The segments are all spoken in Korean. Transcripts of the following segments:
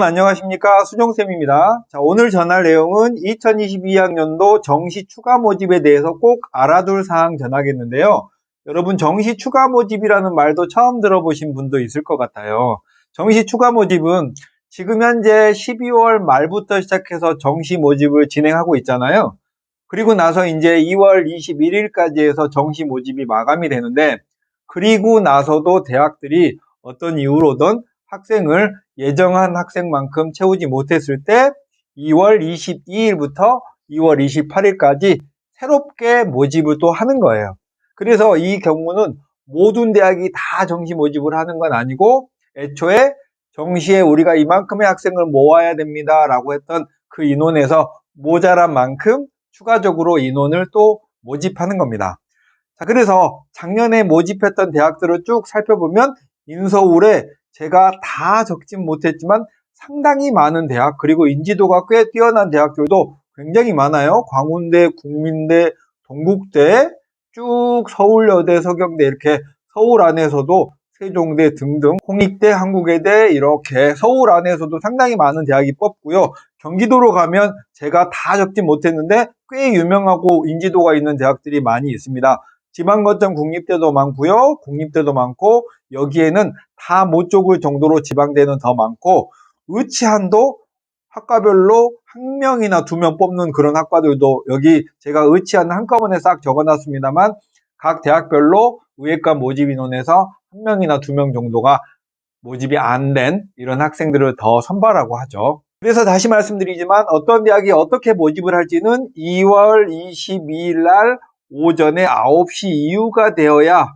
안녕하십니까, 수정쌤입니다. 자, 오늘 전할 내용은 2022학년도 정시 추가 모집에 대해서 꼭 알아둘 사항 전하겠는데요. 여러분, 정시 추가 모집이라는 말도 처음 들어보신 분도 있을 것 같아요. 정시 추가 모집은 지금 현재 12월 말부터 시작해서 정시 모집을 진행하고 있잖아요. 그리고 나서 이제 2월 21일까지 해서 정시 모집이 마감이 되는데, 그리고 나서도 대학들이 어떤 이유로든 학생을 예정한 학생만큼 채우지 못했을 때 2월 22일부터 2월 28일까지 새롭게 모집을 또 하는 거예요. 그래서 이 경우는 모든 대학이 다 정시 모집을 하는 건 아니고, 애초에 정시에 우리가 이만큼의 학생을 모아야 됩니다 라고 했던 그 인원에서 모자란 만큼 추가적으로 인원을 또 모집하는 겁니다. 자, 그래서 작년에 모집했던 대학들을 쭉 살펴보면 인서울에 제가 다 적진 못했지만 상당히 많은 대학, 그리고 인지도가 꽤 뛰어난 대학들도 굉장히 많아요. 광운대, 국민대, 동국대, 쭉 서울여대, 서경대, 이렇게 서울 안에서도 세종대 등등, 홍익대, 한국외대, 이렇게 서울 안에서도 상당히 많은 대학이 뽑고요. 경기도로 가면 제가 다 적진 못했는데 꽤 유명하고 인지도가 있는 대학들이 많이 있습니다. 지방거점 국립대도 많고요. 국립대도 많고, 여기에는 다 못 좁을 정도로 지방대는 더 많고, 의치한도 학과별로 한 명이나 두 명 뽑는 그런 학과들도, 여기 제가 의치한 한꺼번에 싹 적어놨습니다만 각 대학별로 의예과 모집 인원에서 한 명이나 두 명 정도가 모집이 안 된 이런 학생들을 더 선발하고 하죠. 그래서 다시 말씀드리지만 어떤 대학이 어떻게 모집을 할지는 2월 22일 날 오전에 9시 이후가 되어야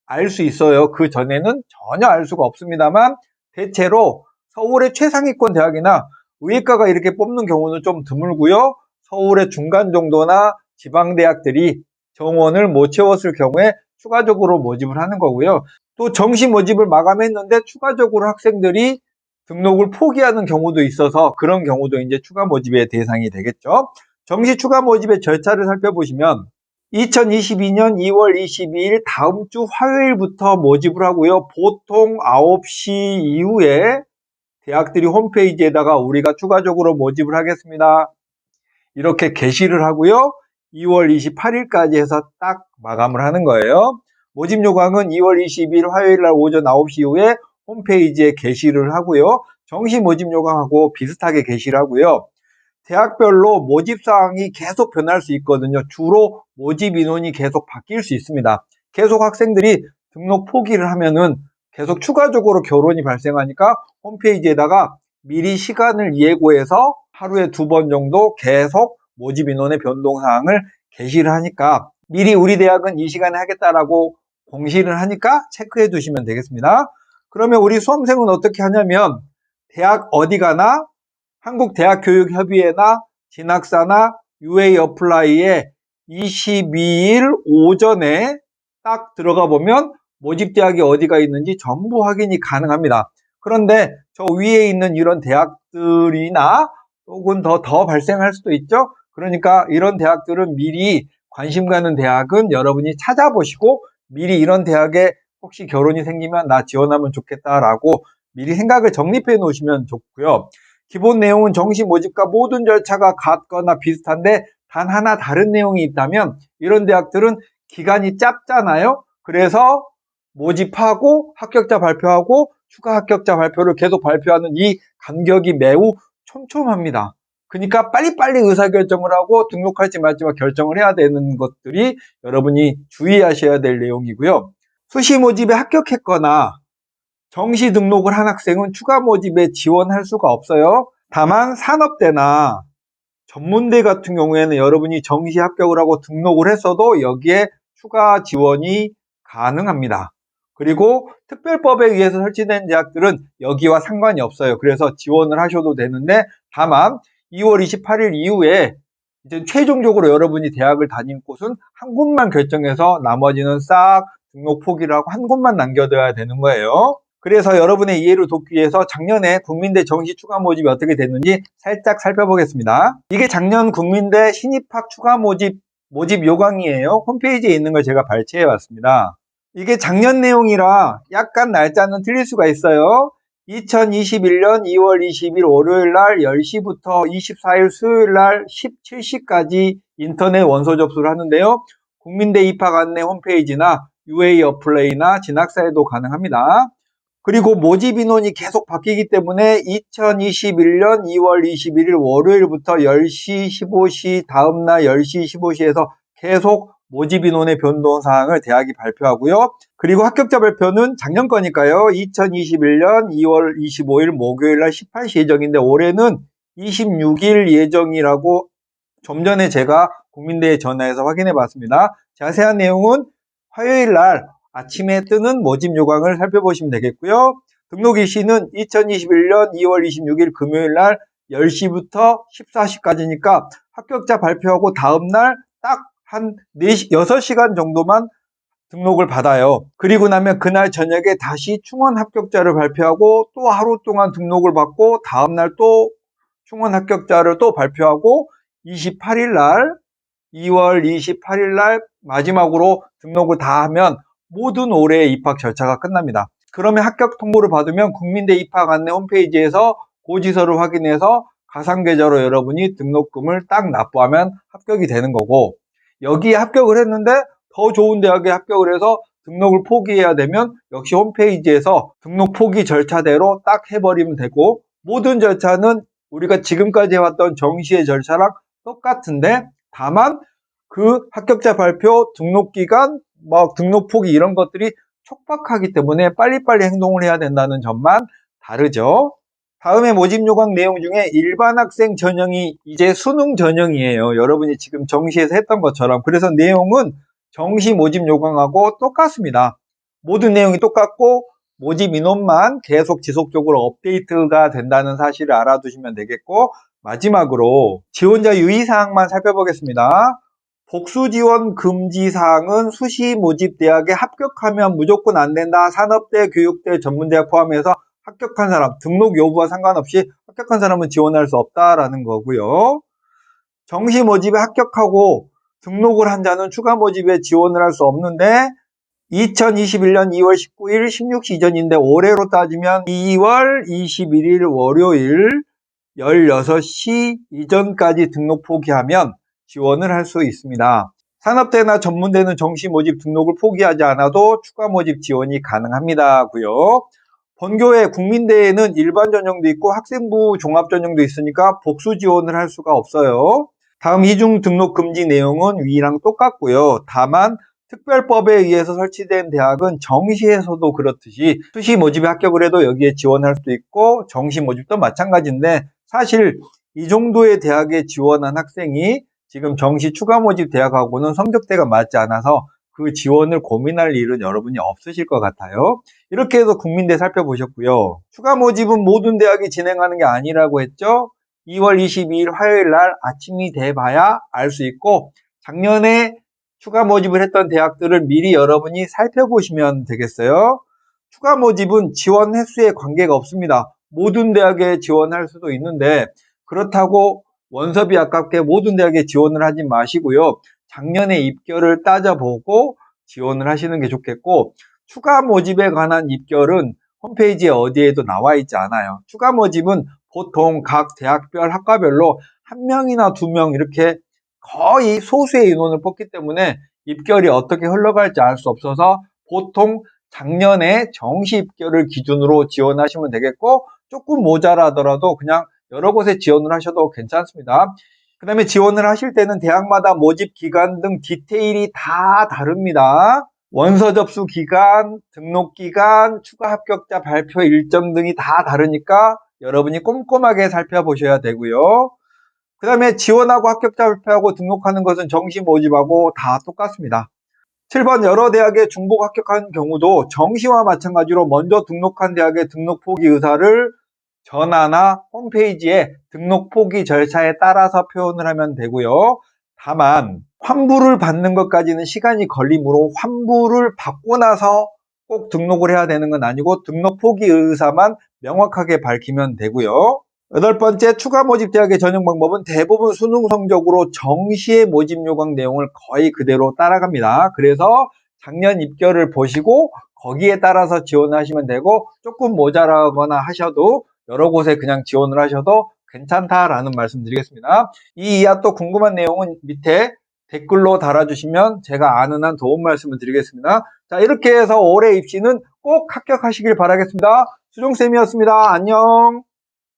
알 수 있어요. 그 전에는 전혀 알 수가 없습니다만, 대체로 서울의 최상위권 대학이나 의예과가 이렇게 뽑는 경우는 좀 드물고요. 서울의 중간 정도나 지방대학들이 정원을 못 채웠을 경우에 추가적으로 모집을 하는 거고요. 또 정시 모집을 마감했는데 추가적으로 학생들이 등록을 포기하는 경우도 있어서 그런 경우도 이제 추가 모집의 대상이 되겠죠. 정시 추가 모집의 절차를 살펴보시면 2022년 2월 22일 다음 주 화요일부터 모집을 하고요. 보통 9시 이후에 대학들이 홈페이지에다가 우리가 추가적으로 모집을 하겠습니다, 이렇게 게시를 하고요. 2월 28일까지 해서 딱 마감을 하는 거예요. 모집 요강은 2월 22일 화요일 날 오전 9시 이후에 홈페이지에 게시를 하고요. 정시 모집 요강하고 비슷하게 게시를 하고요. 대학별로 모집 사항이 계속 변할 수 있거든요. 주로 모집 인원이 계속 바뀔 수 있습니다. 계속 학생들이 등록 포기를 하면은 계속 추가적으로 결혼이 발생하니까 홈페이지에다가 미리 시간을 예고해서 하루에 2번 정도 계속 모집 인원의 변동 사항을 게시를 하니까, 미리 우리 대학은 이 시간에 하겠다라고 공시를 하니까 체크해 두시면 되겠습니다. 그러면 우리 수험생은 어떻게 하냐면, 대학 어디 가나 한국대학교육협의회나 진학사나 UA 어플라이에 22일 오전에 딱 들어가 보면 모집 대학이 어디가 있는지 전부 확인이 가능합니다. 그런데 저 위에 있는 이런 대학들이나 혹은 더 발생할 수도 있죠. 그러니까 이런 대학들은 미리, 관심 가는 대학은 여러분이 찾아보시고 미리 이런 대학에 혹시 결혼이 생기면 나 지원하면 좋겠다라고 미리 생각을 정립해 놓으시면 좋고요. 기본 내용은 정시 모집과 모든 절차가 같거나 비슷한데 단 하나 다른 내용이 있다면, 이런 대학들은 기간이 짧잖아요. 그래서 모집하고 합격자 발표하고 추가 합격자 발표를 계속 발표하는 이 간격이 매우 촘촘합니다. 그러니까 빨리빨리 의사결정을 하고 등록할지 말지 결정을 해야 되는 것들이 여러분이 주의하셔야 될 내용이고요. 수시 모집에 합격했거나 정시 등록을 한 학생은 추가 모집에 지원할 수가 없어요. 다만 산업대나 전문대 같은 경우에는 여러분이 정시 합격을 하고 등록을 했어도 여기에 추가 지원이 가능합니다. 그리고 특별법에 의해서 설치된 대학들은 여기와 상관이 없어요. 그래서 지원을 하셔도 되는데, 다만 2월 28일 이후에 이제 최종적으로 여러분이 대학을 다닐 곳은 한 곳만 결정해서 나머지는 싹 등록 포기를 하고 한 곳만 남겨둬야 되는 거예요. 그래서 여러분의 이해를 돕기 위해서 작년에 국민대 정시 추가 모집이 어떻게 됐는지 살짝 살펴보겠습니다. 이게 작년 국민대 신입학 추가 모집 요강이에요. 홈페이지에 있는 걸 제가 발췌해 왔습니다. 이게 작년 내용이라 약간 날짜는 틀릴 수가 있어요. 2021년 2월 20일 월요일 날 10시부터 24일 수요일 날 17시까지 인터넷 원서 접수를 하는데요. 국민대 입학 안내 홈페이지나 UA 어플레이나 진학사에도 가능합니다. 그리고 모집 인원이 계속 바뀌기 때문에 2021년 2월 21일 월요일부터 10시 15시 다음날 10시 15시에서 계속 모집 인원의 변동 사항을 대학이 발표하고요. 그리고 합격자 발표는 작년 거니까요. 2021년 2월 25일 목요일 날 18시 예정인데 올해는 26일 예정이라고 좀 전에 제가 국민대에 전화해서 확인해 봤습니다. 자세한 내용은 화요일 날 아침에 뜨는 모집 요강을 살펴보시면 되겠고요. 등록 일시는 2021년 2월 26일 금요일 날 10시부터 14시까지니까 합격자 발표하고 다음날 딱 한 4시, 6시간 정도만 등록을 받아요. 그리고 나면 그날 저녁에 다시 충원 합격자를 발표하고 또 하루 동안 등록을 받고 다음날 또 충원 합격자를 또 발표하고 28일 날 2월 28일 날 마지막으로 등록을 다 하면 모든 올해의 입학 절차가 끝납니다. 그러면 합격 통보를 받으면 국민대 입학 안내 홈페이지에서 고지서를 확인해서 가상계좌로 여러분이 등록금을 딱 납부하면 합격이 되는 거고, 여기에 합격을 했는데 더 좋은 대학에 합격을 해서 등록을 포기해야 되면 역시 홈페이지에서 등록 포기 절차대로 딱 해버리면 되고, 모든 절차는 우리가 지금까지 해왔던 정시의 절차랑 똑같은데 다만 그 합격자 발표, 등록기간, 등록 포기 이런 것들이 촉박하기 때문에 빨리빨리 행동을 해야 된다는 점만 다르죠. 다음에 모집 요강 내용 중에 일반 학생 전형이 이제 수능 전형이에요. 여러분이 지금 정시에서 했던 것처럼. 그래서 내용은 정시 모집 요강하고 똑같습니다. 모든 내용이 똑같고 모집 인원만 계속 지속적으로 업데이트가 된다는 사실을 알아두시면 되겠고, 마지막으로 지원자 유의사항만 살펴보겠습니다. 복수 지원 금지 사항은 수시 모집 대학에 합격하면 무조건 안 된다. 산업대, 교육대, 전문대학 포함해서 합격한 사람, 등록 여부와 상관없이 합격한 사람은 지원할 수 없다라는 거고요. 정시 모집에 합격하고 등록을 한 자는 추가 모집에 지원을 할 수 없는데 2021년 2월 19일 16시 이전인데 올해로 따지면 2월 21일 월요일 16시 이전까지 등록 포기하면 지원을 할 수 있습니다. 산업대나 전문대는 정시 모집 등록을 포기하지 않아도 추가 모집 지원이 가능합니다고요. 본교의 국민대에는 일반 전형도 있고 학생부 종합 전형도 있으니까 복수 지원을 할 수가 없어요. 다음 이중 등록 금지 내용은 위랑 똑같고요. 다만 특별법에 의해서 설치된 대학은 정시에서도 그렇듯이 수시 모집에 합격을 해도 여기에 지원할 수도 있고 정시 모집도 마찬가지인데, 사실 이 정도의 대학에 지원한 학생이 지금 정시 추가 모집 대학하고는 성적대가 맞지 않아서 그 지원을 고민할 일은 여러분이 없으실 것 같아요. 이렇게 해서 국민대 살펴보셨고요. 추가 모집은 모든 대학이 진행하는 게 아니라고 했죠. 2월 22일 화요일 날 아침이 돼봐야 알 수 있고, 작년에 추가 모집을 했던 대학들을 미리 여러분이 살펴보시면 되겠어요. 추가 모집은 지원 횟수에 관계가 없습니다. 모든 대학에 지원할 수도 있는데 그렇다고 원서비 아깝게 모든 대학에 지원을 하지 마시고요. 작년에 입결을 따져보고 지원을 하시는 게 좋겠고, 추가 모집에 관한 입결은 홈페이지에 어디에도 나와 있지 않아요. 추가 모집은 보통 각 대학별 학과별로 1명이나 2명 이렇게 거의 소수의 인원을 뽑기 때문에 입결이 어떻게 흘러갈지 알 수 없어서 보통 작년에 정시 입결을 기준으로 지원하시면 되겠고, 조금 모자라더라도 그냥 여러 곳에 지원을 하셔도 괜찮습니다. 그 다음에 지원을 하실 때는 대학마다 모집 기간 등 디테일이 다 다릅니다. 원서 접수 기간, 등록 기간, 추가 합격자 발표 일정 등이 다 다르니까 여러분이 꼼꼼하게 살펴보셔야 되고요. 그 다음에 지원하고 합격자 발표하고 등록하는 것은 정시 모집하고 다 똑같습니다. 7번 여러 대학에 중복 합격한 경우도 정시와 마찬가지로 먼저 등록한 대학의 등록 포기 의사를 전화나 홈페이지에 등록 포기 절차에 따라서 표현을 하면 되고요. 다만 환불을 받는 것까지는 시간이 걸리므로 환불을 받고 나서 꼭 등록을 해야 되는 건 아니고 등록 포기 의사만 명확하게 밝히면 되고요. 8번째, 추가 모집 대학의 전형 방법은 대부분 수능 성적으로 정시의 모집 요강 내용을 거의 그대로 따라갑니다. 그래서 작년 입결을 보시고 거기에 따라서 지원하시면 되고, 조금 모자라거나 하셔도 여러 곳에 그냥 지원을 하셔도 괜찮다라는 말씀 드리겠습니다. 이 이하 또 궁금한 내용은 밑에 댓글로 달아주시면 제가 아는 한 도움 말씀을 드리겠습니다. 자, 이렇게 해서 올해 입시는 꼭 합격하시길 바라겠습니다. 수종쌤이었습니다. 안녕.